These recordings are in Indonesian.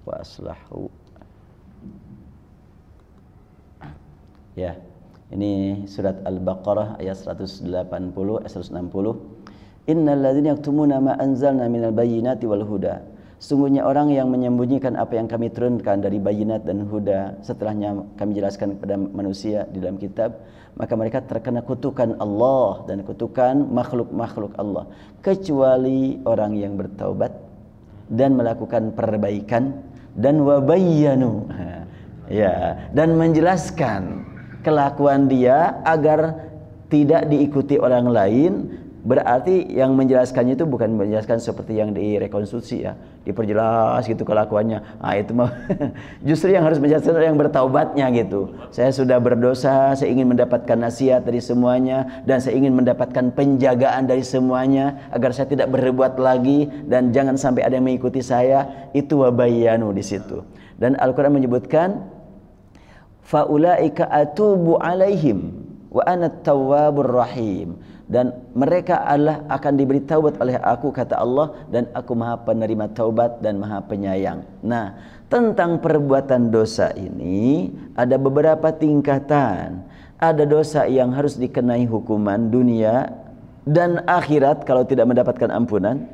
wa aslahu. Ya, ini surat Al-Baqarah ayat 180 160. Innal ladzina yaktumuna ma anzalna minal bayyinati wal huda. Sungguhnya orang yang menyembunyikan apa yang kami turunkan dari bayinat dan huda setelahnya kami jelaskan kepada manusia di dalam kitab, maka mereka terkena kutukan Allah dan kutukan makhluk-makhluk Allah, kecuali orang yang bertaubat dan melakukan perbaikan dan wabayyanu, ya, dan menjelaskan kelakuan dia agar tidak diikuti orang lain. Berarti yang menjelaskannya itu bukan menjelaskan seperti yang direkonstruksi ya, diperjelas gitu kelakuannya. Ah itu mah justru yang harus menjelaskan yang bertaubatnya gitu. Saya sudah berdosa, saya ingin mendapatkan nasihat dari semuanya dan saya ingin mendapatkan penjagaan dari semuanya agar saya tidak berbuat lagi dan jangan sampai ada yang mengikuti saya. Itu wabayanu di situ. Dan Al-Qur'an menyebutkan faulaika atubu alaihim wa ana at-tawwabur rahim. Dan mereka adalah akan diberi taubat oleh aku, kata Allah, dan aku maha penerima taubat dan maha penyayang. Nah, tentang perbuatan dosa ini ada beberapa tingkatan. Ada dosa yang harus dikenai hukuman dunia dan akhirat kalau tidak mendapatkan ampunan.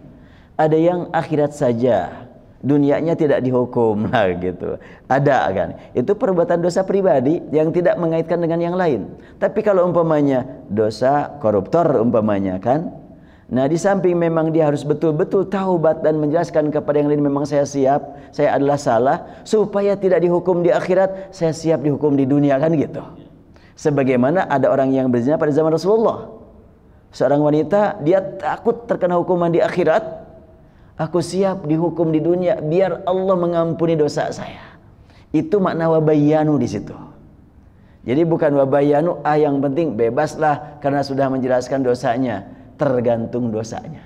Ada yang akhirat saja, dunianya tidak dihukum lah gitu. Ada kan? Itu perbuatan dosa pribadi yang tidak mengaitkan dengan yang lain. Tapi kalau umpamanya dosa koruptor umpamanya kan, nah di samping memang dia harus betul-betul taubat dan menjelaskan kepada yang lain memang saya siap, saya adalah salah, supaya tidak dihukum di akhirat, saya siap dihukum di dunia kan gitu. Sebagaimana ada orang yang berzina pada zaman Rasulullah, seorang wanita dia takut terkena hukuman di akhirat. Aku siap dihukum di dunia biar Allah mengampuni dosa saya. Itu makna wabayanu di situ. Jadi bukan wabayanu yang penting bebaslah karena sudah menjelaskan dosanya, tergantung dosanya.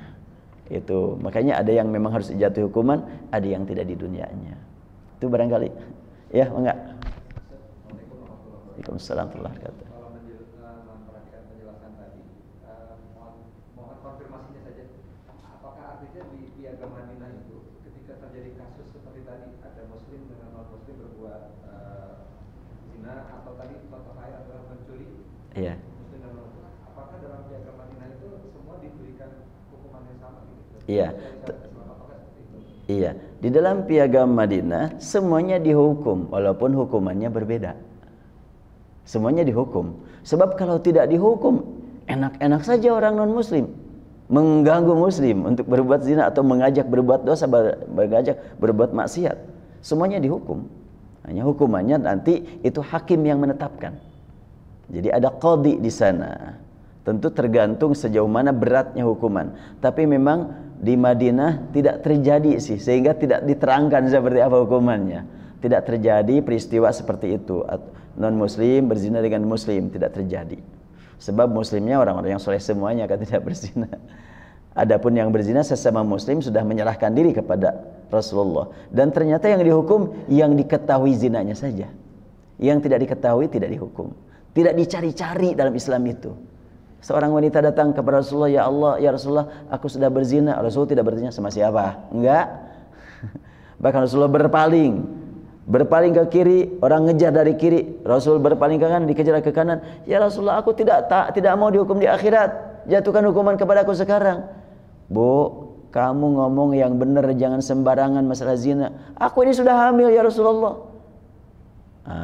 Itu makanya ada yang memang harus dijatuhi hukuman, ada yang tidak di dunianya. Itu barangkali. Ya, enggak. Waalaikumsalam warahmatullahi wabarakatuh. Iya. Apakah dalam piagam Madinah itu semua diberikan hukuman yang sama gitu? Iya. Iya, di dalam piagam Madinah semuanya dihukum walaupun hukumannya berbeda. Semuanya dihukum. Sebab kalau tidak dihukum, enak-enak saja orang non-muslim mengganggu muslim untuk berbuat zina atau mengajak berbuat dosa, mengajak berbuat maksiat. Semuanya dihukum. Hanya hukumannya nanti itu hakim yang menetapkan. Jadi ada qadhi di sana. Tentu tergantung sejauh mana beratnya hukuman. Tapi memang di Madinah tidak terjadi sih, sehingga tidak diterangkan seperti apa hukumannya. Tidak terjadi peristiwa seperti itu. Non muslim berzina dengan muslim, tidak terjadi. Sebab muslimnya orang-orang yang soleh semuanya kan tidak berzina. Adapun yang berzina sesama muslim sudah menyerahkan diri kepada Rasulullah. Dan ternyata yang dihukum yang diketahui zinanya saja. Yang tidak diketahui tidak dihukum. Tidak dicari-cari dalam Islam itu. Seorang wanita datang kepada Rasulullah, ya Allah, ya Rasulullah, aku sudah berzina. Rasulullah tidak berzina sama siapa? Enggak. Bahkan Rasulullah berpaling ke kiri, orang ngejar dari kiri. Rasul berpaling ke kanan, dikejar ke kanan. Ya Rasulullah, aku tidak mau dihukum di akhirat. Jatuhkan hukuman kepadaku sekarang. Bu, kamu ngomong yang benar, jangan sembarangan masalah zina. Aku ini sudah hamil ya Rasulullah.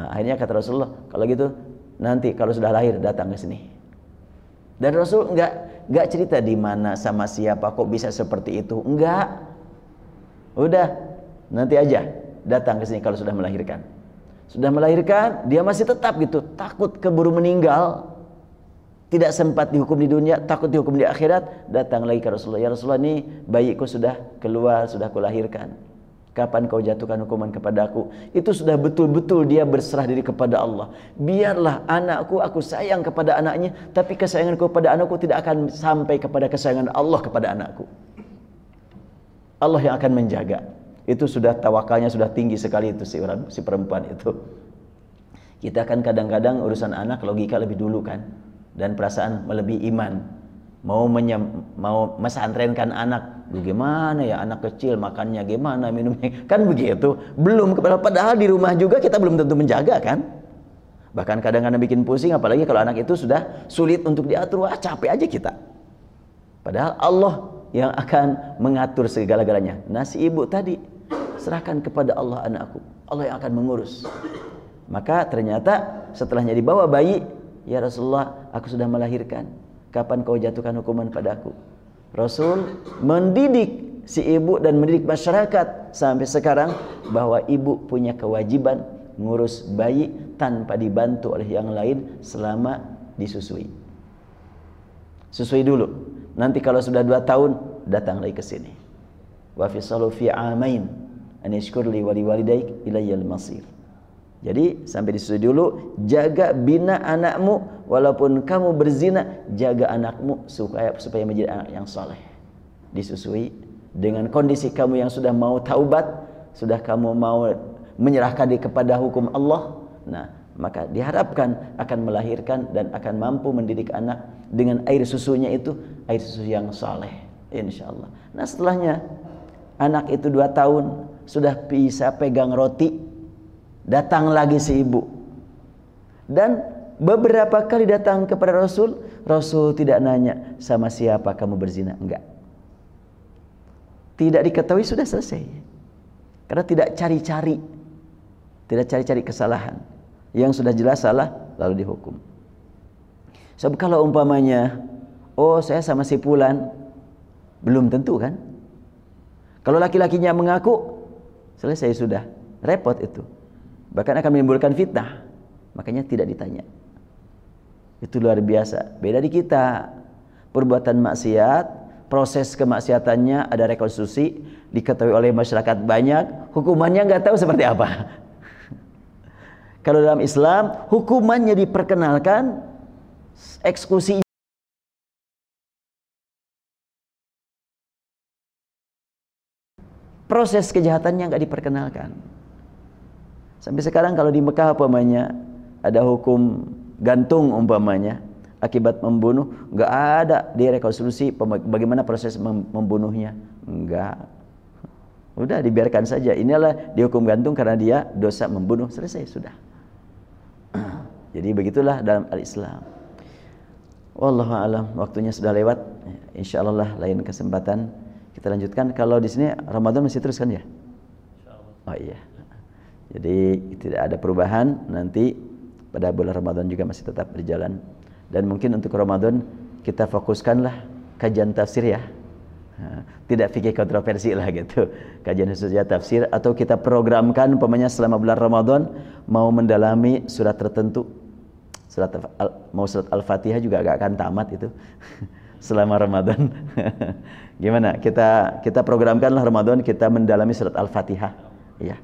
Akhirnya kata Rasulullah, kalau gitu nanti kalau sudah lahir datang ke sini. Dan Rasul enggak cerita di mana sama siapa kok bisa seperti itu. Enggak. Udah, nanti aja datang ke sini kalau sudah melahirkan. Sudah melahirkan, dia masih tetap gitu, takut keburu meninggal. Tidak sempat dihukum di dunia, takut dihukum di akhirat, datang lagi ke Rasulullah. Ya Rasulullah, ini bayiku sudah keluar, sudah kulahirkan. Kapan kau jatuhkan hukuman kepadaku? Itu sudah betul-betul dia berserah diri kepada Allah. Biarlah anakku, aku sayang kepada anaknya, tapi kesayanganku kepada anakku tidak akan sampai kepada kesayangan Allah kepada anakku. Allah yang akan menjaga. Itu sudah tawakalnya sudah tinggi sekali itu si perempuan itu. Kita kan kadang-kadang urusan anak logika lebih dulu kan, dan perasaan melebihi iman. mau mesantrenkan anak, gimana ya anak kecil makannya gimana, minumnya, kan begitu. Belum, padahal di rumah juga kita belum tentu menjaga kan. Bahkan kadang-kadang bikin pusing, apalagi kalau anak itu sudah sulit untuk diatur, wah capek aja kita. Padahal Allah yang akan mengatur segala-galanya. Nah si ibu tadi, serahkan kepada Allah anakku, Allah yang akan mengurus. Maka ternyata setelahnya dibawa bayi, ya Rasulullah, aku sudah melahirkan, kapan kau jatuhkan hukuman padaku? Rasul mendidik si ibu dan mendidik masyarakat sampai sekarang bahwa ibu punya kewajiban ngurus bayi tanpa dibantu oleh yang lain selama disusui. Susui dulu. Nanti kalau sudah 2 tahun datang lagi ke sini. Wa fisalu fi amain an yashkurli wa liwalidayk ilayyal masir. Jadi sampai disusui dulu, jaga bina anakmu, walaupun kamu berzina, jaga anakmu supaya menjadi anak yang saleh. Disusui dengan kondisi kamu yang sudah mau taubat, sudah kamu mau menyerahkan diri kepada hukum Allah. Nah, maka diharapkan akan melahirkan dan akan mampu mendidik anak dengan air susunya itu air susu yang saleh, insyaallah. Nah, setelahnya anak itu 2 tahun sudah bisa pegang roti. Datang lagi si ibu, dan beberapa kali datang kepada Rasul. Rasul tidak nanya sama siapa kamu berzina, enggak. Tidak diketahui, sudah selesai. Karena tidak cari-cari, tidak cari-cari kesalahan. Yang sudah jelas salah lalu dihukum. Sebab kalau umpamanya, oh saya sama si Fulan, belum tentu kan. Kalau laki-lakinya mengaku, selesai sudah, repot itu. Bahkan akan menimbulkan fitnah. Makanya tidak ditanya. Itu luar biasa. Beda di kita. Perbuatan maksiat, proses kemaksiatannya ada rekonstruksi, diketahui oleh masyarakat banyak, hukumannya nggak tahu seperti apa. Kalau dalam Islam, hukumannya diperkenalkan, eksekusi proses kejahatannya nggak diperkenalkan. Sampai sekarang kalau di Mekah umpamanya ada hukum gantung umpamanya akibat membunuh, nggak ada direkonstruksi bagaimana proses membunuhnya, nggak. Udah dibiarkan saja. Inilah dihukum gantung karena dia dosa membunuh, selesai sudah. Jadi begitulah dalam al-Islam. Wallahu a'lam. Waktunya sudah lewat. Insyaallah lain kesempatan kita lanjutkan. Kalau di sini Ramadan masih terus kan ya? Insyaallah. Oh iya. Jadi tidak ada perubahan, nanti pada bulan Ramadan juga masih tetap berjalan. Dan mungkin untuk Ramadan kita fokuskanlah kajian tafsir ya. Tidak fikih kontroversi lah gitu. Kajian khususnya tafsir, atau kita programkan umpamanya selama bulan Ramadan mau mendalami surat tertentu. Mau surat Al-Fatihah juga agak akan tamat itu selama Ramadan. Gimana? Kita programkanlah Ramadan kita mendalami surat Al-Fatihah. Ya.